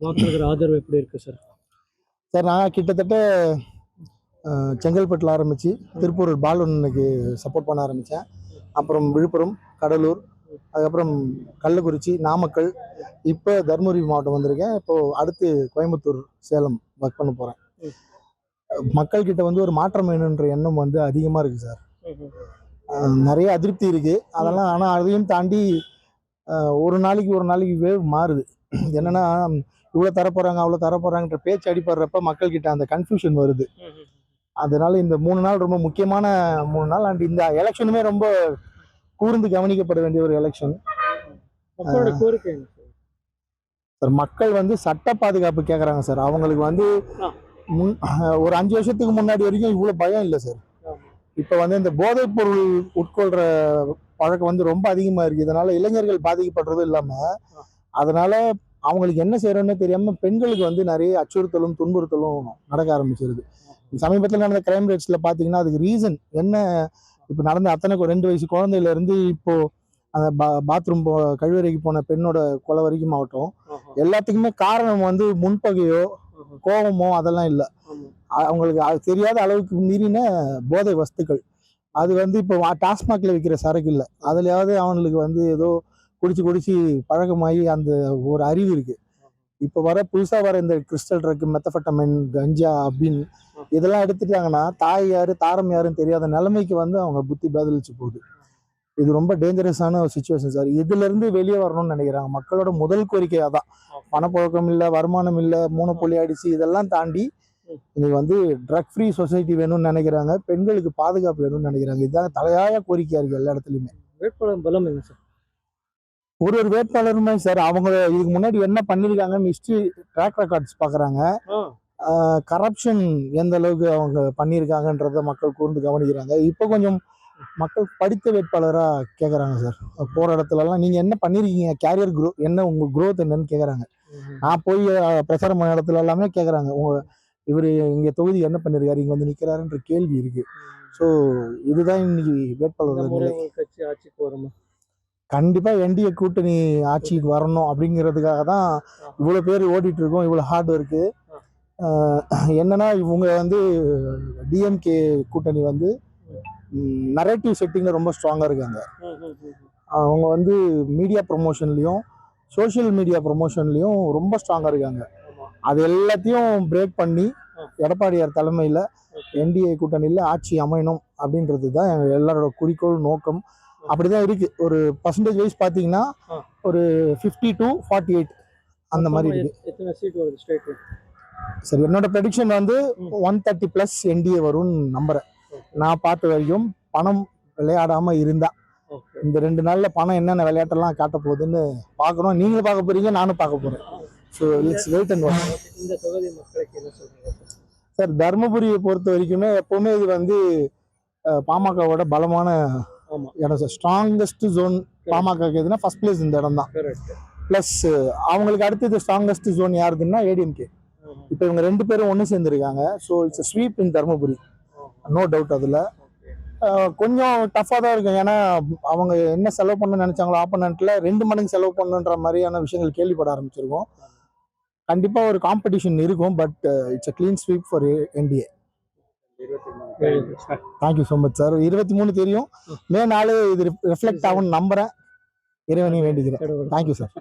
வாக்காளர் ஆதரவு எப்படி இருக்கு சார்? சார் நான் கிட்டத்தட்ட செங்கல்பட்டில் ஆரம்பித்து திருப்பூர் பாலுனுக்கு சப்போர்ட் பண்ண ஆரம்பித்தேன். அப்புறம் விழுப்புரம், கடலூர், அதுக்கப்புறம் கள்ளக்குறிச்சி, நாமக்கல், இப்போ தருமபுரி மாவட்டம் வந்திருக்கேன். இப்போது அடுத்து கோயம்புத்தூர், சேலம் ஒர்க் பண்ண போகிறேன். மக்கள்கிட்ட வந்து ஒரு மாற்றம் வேணுன்ற எண்ணம் வந்து அதிகமாக இருக்குது சார். நிறைய அதிருப்தி இருக்குது அதெல்லாம். ஆனால் அதையும் தாண்டி ஒரு நாளைக்கு வேவ் மாறுது. என்னென்னா இவ்வளோ தரப்போகிறாங்க அவ்வளோ தரப்போகிறாங்கன்ற பேச்சு அடிப்படுறப்ப மக்கள்கிட்ட அந்த கன்ஃபியூஷன் வருது. அதனால இந்த 3 நாள் ரொம்ப முக்கியமான 3 நாள். அண்ட் இந்த எலெக்ஷனுமே ரொம்ப கூர்ந்து கவனிக்கப்பட வேண்டிய ஒரு எலெக்ஷன். சார் மக்கள் வந்து சட்ட பாதுகாப்பு கேட்குறாங்க சார். அவங்களுக்கு வந்து ஒரு 5 வருஷத்துக்கு முன்னாடி வரைக்கும் இவ்வளோ பயம் இல்லை சார். இப்போ வந்து இந்த போதைப் பொருள் உட்கொள்கிற பழக்கம் வந்து ரொம்ப அதிகமாக இருக்குது. இதனால இளைஞர்கள் பாதிக்கப்படுறதும் இல்லாமல் அதனால அவங்களுக்கு என்ன செய்யறோன்னு தெரியாமல் பெண்களுக்கு வந்து நிறைய அச்சுறுத்தலும் துன்புறுத்தலும் நடக்க ஆரம்பிச்சிருது. சமீபத்தில் நடந்த கிரைம் ரேட்ஸில் பார்த்தீங்கன்னா அதுக்கு ரீசன் என்ன? இப்போ நடந்த அத்தனை 2 வயசு குழந்தையிலேருந்து இப்போது அந்த பாத்ரூம் கழிவறைக்கு போன பெண்ணோட கொலை வரைக்கும் ஆகட்டும், எல்லாத்துக்குமே காரணம் வந்து முன்பகையோ கோபமோ அதெல்லாம் இல்லை. அவங்களுக்கு அது தெரியாத அளவுக்கு மீறின போதை வஸ்துக்கள். அது வந்து இப்போ டாஸ்மாக்ல விற்கிற சரக்கு இல்லை, அதுலயாவது அவங்களுக்கு வந்து ஏதோ குடிச்சு பழக்கமாகி அந்த ஒரு அறிவு இருக்கு. இப்போ புதுசாக வர இந்த கிறிஸ்டல் ட்ரக், மெத்தஃபெட்டமைன், கஞ்சா அப்படின்னு இதெல்லாம் எடுத்துட்டாங்கன்னா தாய் யாரு தாரம் யாருன்னு தெரியாத நிலைமைக்கு வந்து அவங்க புத்தி பதிலிச்சு போகுது. இது ரொம்ப டேஞ்சரஸான ஒரு சுச்சுவேஷன் சார். இதுல இருந்து வெளியே வரணும்னு நினைக்கிறாங்க. மக்களோட முதல் கோரிக்கை அதான். பணப்புழக்கம் இல்லை, வருமானம் இல்லை, மூனோபொலி ஆயிடுச்சு. இதெல்லாம் தாண்டி இன்னைக்கு வந்து ட்ரக் ஃப்ரீ சொசைட்டி வேணும்னு நினைக்கிறாங்க. பெண்களுக்கு பாதுகாப்பு வேணும்னு நினைக்கிறாங்க. இதுதான் தலையாய கோரிக்கையா இருக்கு எல்லா இடத்துலையுமே. வேட்பாளர் பலம் என்ன சார்? ஒரு வேட்பாளருமே சார் அவங்க இதுக்கு முன்னாடி என்ன பண்ணியிருக்காங்கன்னு ஹிஸ்ட்ரி ட்ராக் ரெக்கார்ட்ஸ் பார்க்குறாங்க. கரப்ஷன் எந்த அளவுக்கு அவங்க பண்ணியிருக்காங்கன்றத மக்கள் கூர்ந்து கவனிக்கிறாங்க. இப்போ கொஞ்சம் மக்கள் படித்த வேட்பாளராக கேட்குறாங்க சார். போகிற இடத்துலலாம் நீங்கள் என்ன பண்ணியிருக்கீங்க, கேரியர் என்ன உங்கள் க்ரோத் என்னன்னு கேட்குறாங்க. நான் போய் பிரச்சாரம் பண்ண இடத்துல எல்லாமே கேட்குறாங்க, இவர் இங்கே தொகுதி என்ன பண்ணியிருக்காரு, இங்கே வந்து நிற்கிறாருன்ற கேள்வி இருக்குது. ஸோ இதுதான் இன்னைக்கு வேட்பாளர். கட்சி ஆட்சிக்கு வரணும், கண்டிப்பாக என்டிஏ கூட்டணி ஆட்சிக்கு வரணும் அப்படிங்கிறதுக்காக தான் இவ்வளோ பேர் ஓடிட்டு இருக்கோம். இவ்வளோ ஹார்ட் ஒர்க்கு. என்னன்னா இவங்க வந்து டிஎம்கே கூட்டணி வந்து நரேட்டிவ் செட்டிங்ல ரொம்ப ஸ்ட்ராங்காக இருக்காங்க. அவங்க வந்து மீடியா ப்ரொமோஷன்லையும் சோஷியல் மீடியா ப்ரொமோஷன்லையும் ரொம்ப ஸ்ட்ராங்காக இருக்காங்க. அது எல்லாத்தையும் பிரேக் பண்ணி எடப்பாடியார் தலைமையில் என்டிஏ கூட்டணியில் ஆட்சி அமையணும் அப்படின்றது தான் எல்லாரோட குறிக்கோள், நோக்கம். அப்படிதான் இருக்கு. ஒரு பர்சன்டேஜ் வைஸ் பார்த்தீங்கன்னா ஒரு 50 to 48 அந்த மாதிரி இருக்கு. சரி, என்னோட ப்ரெடிக்ஷன் வந்து 130+ என்டிஏ வரும்னு நம்புறேன். நான் பார்த்த வரைக்கும் பணம் விளையாடாம இருந்தா இந்த 2 நாள்ல பணம் என்னென்ன விளையாட்டெல்லாம் காட்ட போகுதுன்னு பார்க்கணும். நீங்களும் பார்க்க போறீங்க, நானும் பார்க்க போறேன். So let's wait and watch. இந்த தொகுதி மக்களுக்கு என்ன சொல்றீங்க சார்? தருமபுரியை பொறுத்த வரைக்குமே எப்பவுமே இது வந்து பாமகவோட பலமான இடம் சார். ஸ்ட்ராங்கஸ்ட் ஜோன் பாமக எதுனா ஃபர்ஸ்ட் பிளேஸ் இந்த இடம் தான். பிளஸ் அவங்களுக்கு அடுத்தது ஸ்ட்ராங்கஸ்ட் ஜோன் யாருதுன்னா ஏடிஎம்கே. இப்போ இவங்க 2 பேரும் ஒன்று சேர்ந்துருக்காங்க. So it's sweep in Dharmapuri, no doubt. அதில் கொஞ்சம் டஃப்பாக தான் இருக்கும். ஏன்னா அவங்க என்ன செலவு பண்ண நினைச்சாங்களோ ஆப்போனன்ட்ல 2 மடங்கு செலவு பண்ணுன்ற மாதிரியான விஷயங்கள் கேள்விப்பட ஆரம்பிச்சிருக்கோம். கண்டிப்பாக ஒரு காம்படிஷன் இருக்கும். But it's a clean sweep for NDA. Thank you so much sir. 23 தெரியும், மே 4 இது ரிஃப்ளெக்ட் ஆகும்னு நம்புறேன். இறைவனையும் வேண்டிக்கிறேன். Thank you sir.